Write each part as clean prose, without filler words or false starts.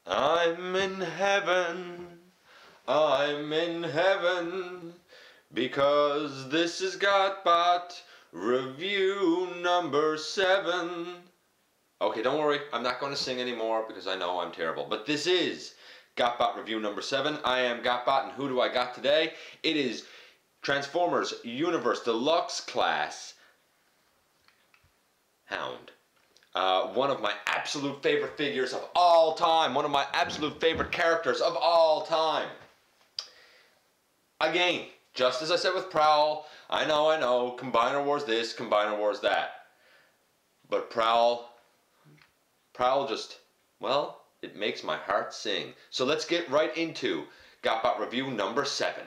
I'm in heaven, because this is GotBot review number 7. Okay, don't worry, I'm not going to sing anymore because I know I'm terrible, but this is GotBot review number 7. I am GotBot, and who do I got today? It is Transformers Universe Deluxe class Hound. One of my absolute favorite figures of all time. One of my absolute favorite characters of all time. Again, just as I said with Prowl, I know, Combiner Wars this, Combiner Wars that. But Prowl just, well, it makes my heart sing. So let's get right into GotBot review number 7.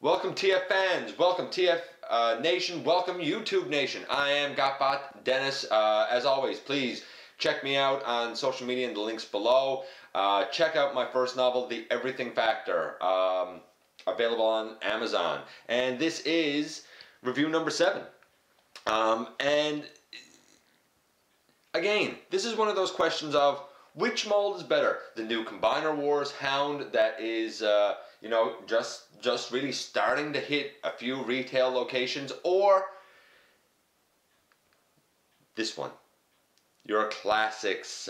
Welcome TF fans, welcome TF Nation, welcome YouTube Nation. I am GotBot Dennis. As always, please check me out on social media in the links below. Check out my first novel, The Everything Factor, available on Amazon. And this is review number 7. And again, this is one of those questions of which mold is better? The new Combiner Wars Hound that is, you know, just really starting to hit a few retail locations, or this one, your classics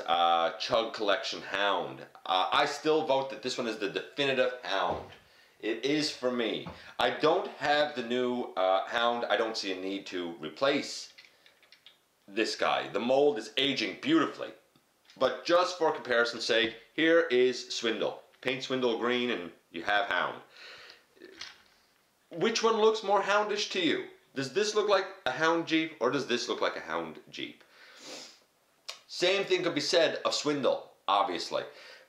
Chug Collection Hound. I still vote that this one is the definitive Hound. It is for me. I don't have the new Hound. I don't see a need to replace this guy. The mold is aging beautifully. But just for comparison's sake, here is Swindle. Paint Swindle green and you have Hound. Which one looks more houndish to you? Does this look like a Hound Jeep, or does this look like a Hound Jeep? Same thing could be said of Swindle, obviously.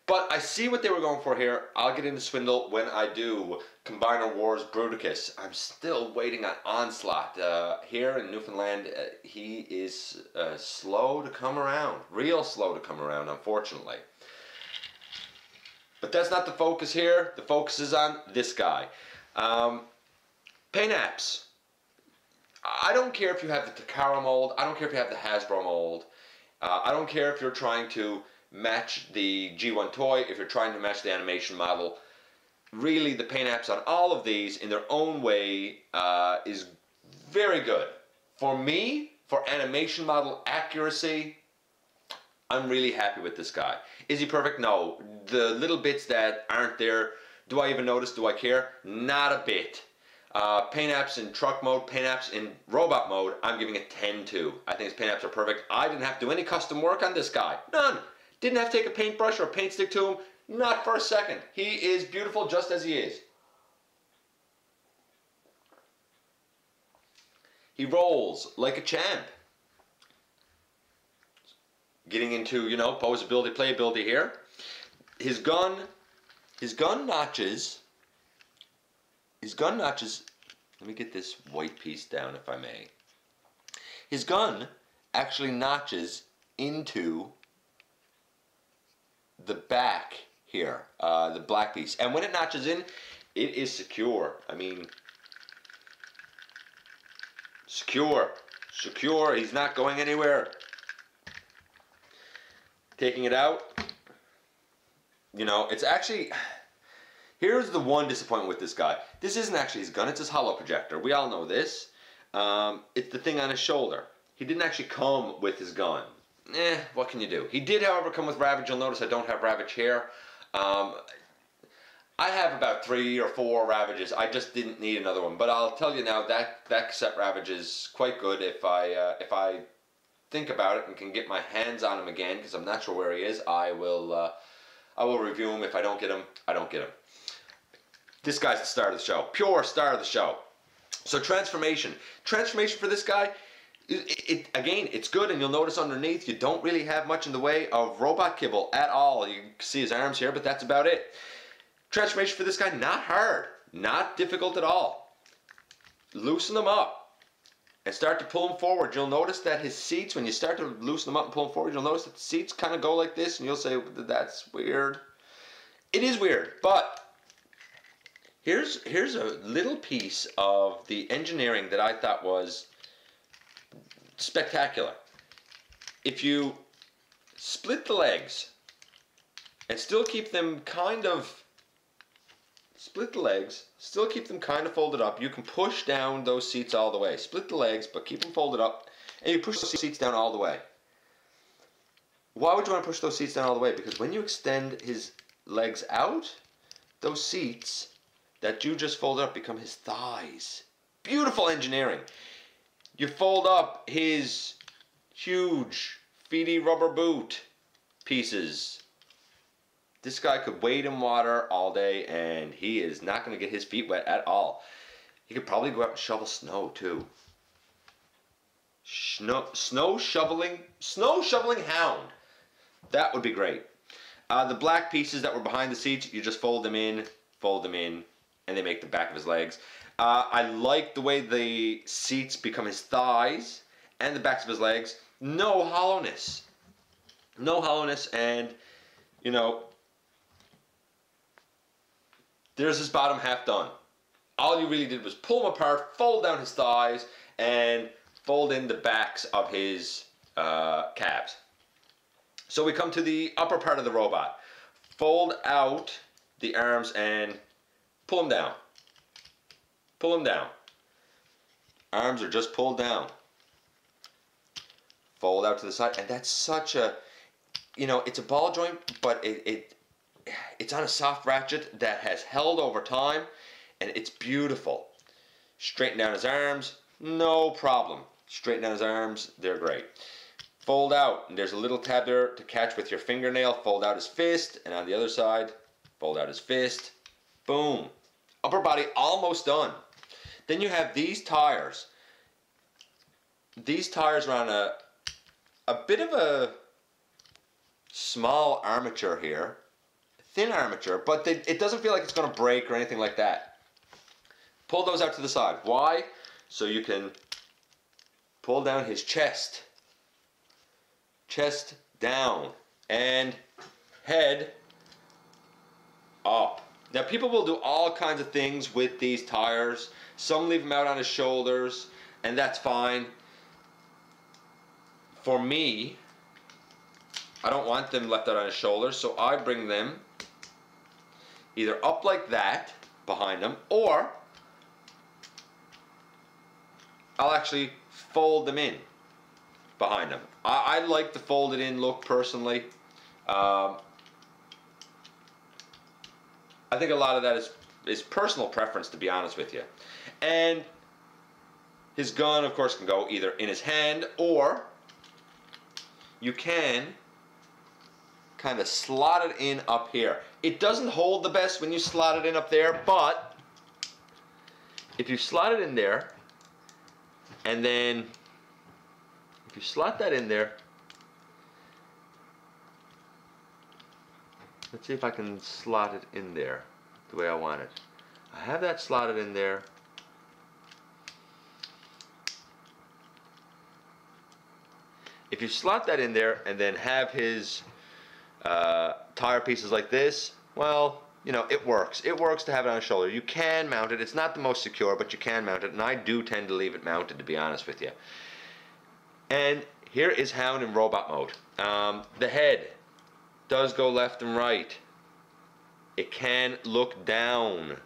But I see what they were going for here. I'll get into Swindle when I do Combiner Wars Bruticus. I'm still waiting on Onslaught. Here in Newfoundland, he is slow to come around. Real slow to come around, unfortunately. But that's not the focus here. The focus is on this guy. Paint apps. I don't care if you have the Takara mold. I don't care if you have the Hasbro mold. I don't care if you're trying to match the G1 toy, if you're trying to match the animation model. Really, the paint apps on all of these in their own way is very good. For me, for animation model accuracy, I'm really happy with this guy. Is he perfect? No. The little bits that aren't there, do I even notice? Do I care? Not a bit. Paint apps in truck mode, paint apps in robot mode, I'm giving it 10 to. I think his paint apps are perfect. I didn't have to do any custom work on this guy. None. Didn't have to take a paintbrush or a paint stick to him. Not for a second. He is beautiful just as he is. He rolls like a champ. Getting into, you know, posability, playability here. His gun notches, let me get this white piece down if I may. His gun actually notches into the back here, the black piece. And when it notches in, it is secure. I mean, secure. He's not going anywhere. Taking it out, you know, it's actually, here's the one disappointment with this guy. This isn't actually his gun, it's his hollow projector. We all know this. It's the thing on his shoulder. He didn't actually come with his gun. What can you do? He did, however, come with Ravage. You'll notice I don't have Ravage here. I have about 3 or 4 Ravages. I just didn't need another one. But I'll tell you now, that cassette Ravage is quite good if I think about it and can get my hands on him again, because I'm not sure where he is. I will review him. If I don't get him, I don't get him. This guy's the star of the show. Pure star of the show. So transformation for this guy, again, it's good, and you'll notice underneath you don't really have much in the way of robot kibble at all. You can see his arms here, but that's about it. Transformation for this guy, not hard, not difficult at all. Loosen them up. and start to pull them forward, you'll notice that his seats, when you start to loosen them up and pull them forward, you'll notice that the seats kind of go like this, and you'll say, that's weird. It is weird, but here's a little piece of the engineering that I thought was spectacular. If you split the legs and still keep them kind of folded up, you can push down those seats all the way. Split the legs, but keep them folded up, and you push the seats down all the way. Why would you want to push those seats down all the way? Because when you extend his legs out, those seats that you just folded up become his thighs. Beautiful engineering. You fold up his huge feety rubber boot pieces. This guy could wade in water all day and he is not going to get his feet wet at all. He could probably go out and shovel snow too. Snow shoveling Hound. That would be great. The black pieces that were behind the seats, you just fold them in, and they make the back of his legs. I like the way the seats become his thighs and the backs of his legs. No hollowness. No hollowness, and, you know, there's his bottom half done. All you really did was pull him apart, fold down his thighs, and fold in the backs of his calves. So we come to the upper part of the robot. Fold out the arms and pull them down. Pull them down. Arms are just pulled down. Fold out to the side, and that's such a, you know, it's a ball joint, but it's on a soft ratchet that has held over time, and it's beautiful. Straighten down his arms, no problem. Straighten down his arms, they're great. Fold out, and there's a little tab there to catch with your fingernail. Fold out his fist, and on the other side, fold out his fist. Boom. Upper body almost done. Then you have these tires. These tires are on a bit of a small armature here. Thin armature, but it doesn't feel like it's going to break or anything like that. Pull those out to the side. Why? So you can pull down his chest. Chest down and head up. Now people will do all kinds of things with these tires. Some leave them out on his shoulders, and that's fine. For me, I don't want them left out on his shoulders, so I bring them either up like that behind him, or I'll actually fold them in behind him. I like the folded in look personally. I think a lot of that is personal preference, to be honest with you. And his gun, of course, can go either in his hand, or you can kind of slot it in up here. It doesn't hold the best when you slot it in up there, but if you slot it in there, and then if you slot that in there, let's see if I can slot it in there the way I want it. I have that slotted in there. If you slot that in there and then have his tire pieces like this, well, you know, it works. It works to have it on his shoulder. You can mount it. It's not the most secure, but you can mount it, and I do tend to leave it mounted, to be honest with you. And here is Hound in robot mode. The head does go left and right. It can look down.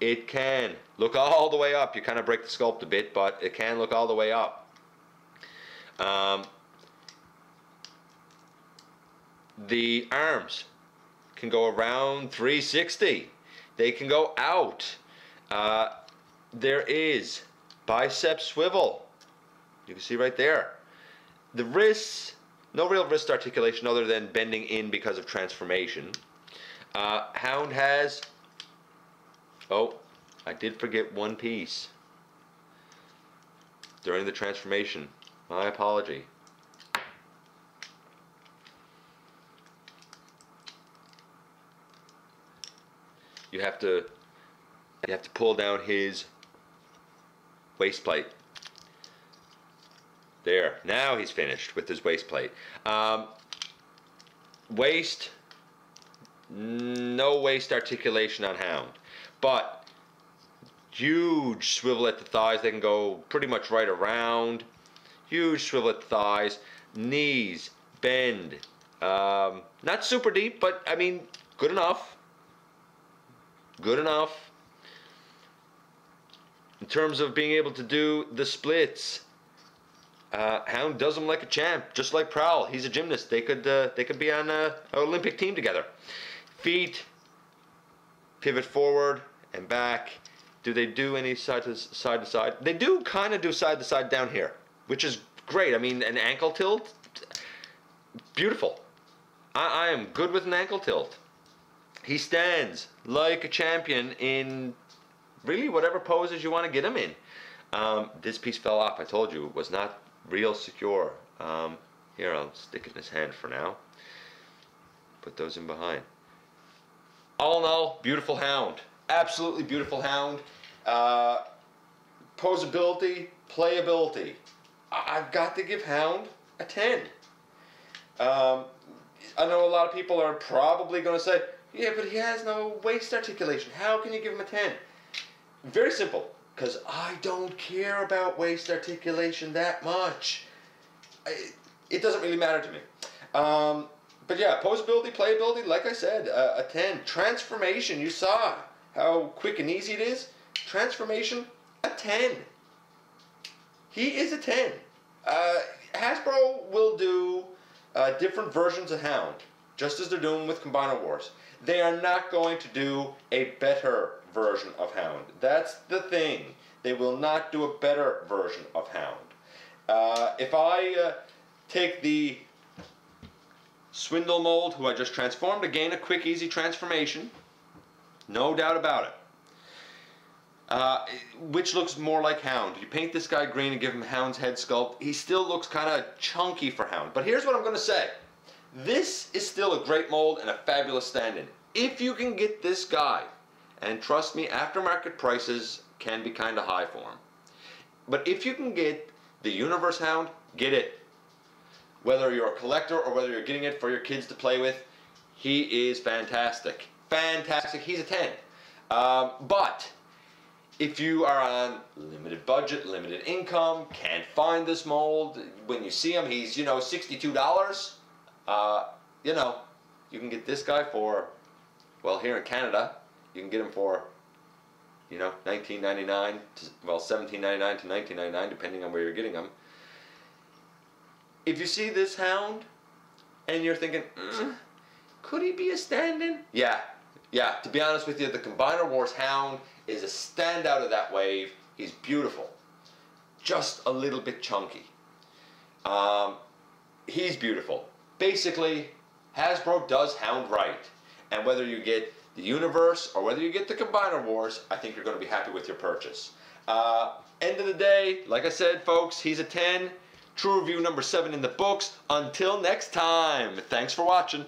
It can look all the way up. You kind of break the sculpt a bit, but it can look all the way up. The arms can go around 360. They can go out. There is bicep swivel. You can see right there. The wrists, no real wrist articulation other than bending in because of transformation. Hound has, oh, I did forget one piece during the transformation. My apology. You have to pull down his waist plate. There. Now he's finished with his waist plate. Waist, no waist articulation on Hound, but huge swivel at the thighs. They can go pretty much right around. Huge swivel at the thighs. Knees bend. Not super deep, but I mean, good enough. Good enough. In terms of being able to do the splits, Hound does them like a champ, just like Prowl. He's a gymnast. They could be on an Olympic team together. Feet, pivot forward and back. Do they do any side to side? They do kind of do side to side down here, which is great. I mean, an ankle tilt, beautiful. I am good with an ankle tilt. He stands like a champion in really whatever poses you want to get him in. This piece fell off. I told you it was not real secure. Here, I'll stick it in his hand for now. Put those in behind. All in all, beautiful Hound. Absolutely beautiful Hound. Posability, playability. I've got to give Hound a 10. I know a lot of people are probably going to say, yeah, but he has no waist articulation. How can you give him a 10? Very simple. Because I don't care about waist articulation that much. It doesn't really matter to me. But yeah, posability, playability, like I said, a 10. Transformation, you saw how quick and easy it is. Transformation, a 10. He is a 10. Hasbro will do different versions of Hound, just as they're doing with Combiner Wars. They are not going to do a better version of Hound. That's the thing. They will not do a better version of Hound. If I take the Swindle mold, who I just transformed, again a quick, easy transformation, no doubt about it. Which looks more like Hound. You paint this guy green and give him Hound's head sculpt, he still looks kind of chunky for Hound. But here's what I'm going to say. This is still a great mold and a fabulous stand-in. If you can get this guy, and trust me, aftermarket prices can be kind of high for him. But if you can get the Universe Hound, get it. Whether you're a collector or whether you're getting it for your kids to play with, he is fantastic. Fantastic. He's a 10. But if you are on limited budget, limited income, can't find this mold, when you see him, he's, $62. You can get this guy for, well, here in Canada, you can get him for, $19.99 to, well, $17.99 to $19.99, depending on where you're getting them. If you see this Hound and you're thinking, could he be a stand-in? Yeah. To be honest with you, the Combiner Wars Hound is a standout of that wave. He's beautiful, just a little bit chunky. He's beautiful. Basically, Hasbro does Hound right, and whether you get the Universe or whether you get the Combiner Wars, I think you're going to be happy with your purchase. End of the day, like I said, folks, he's a 10. True review number 7 in the books. Until next time, thanks for watching.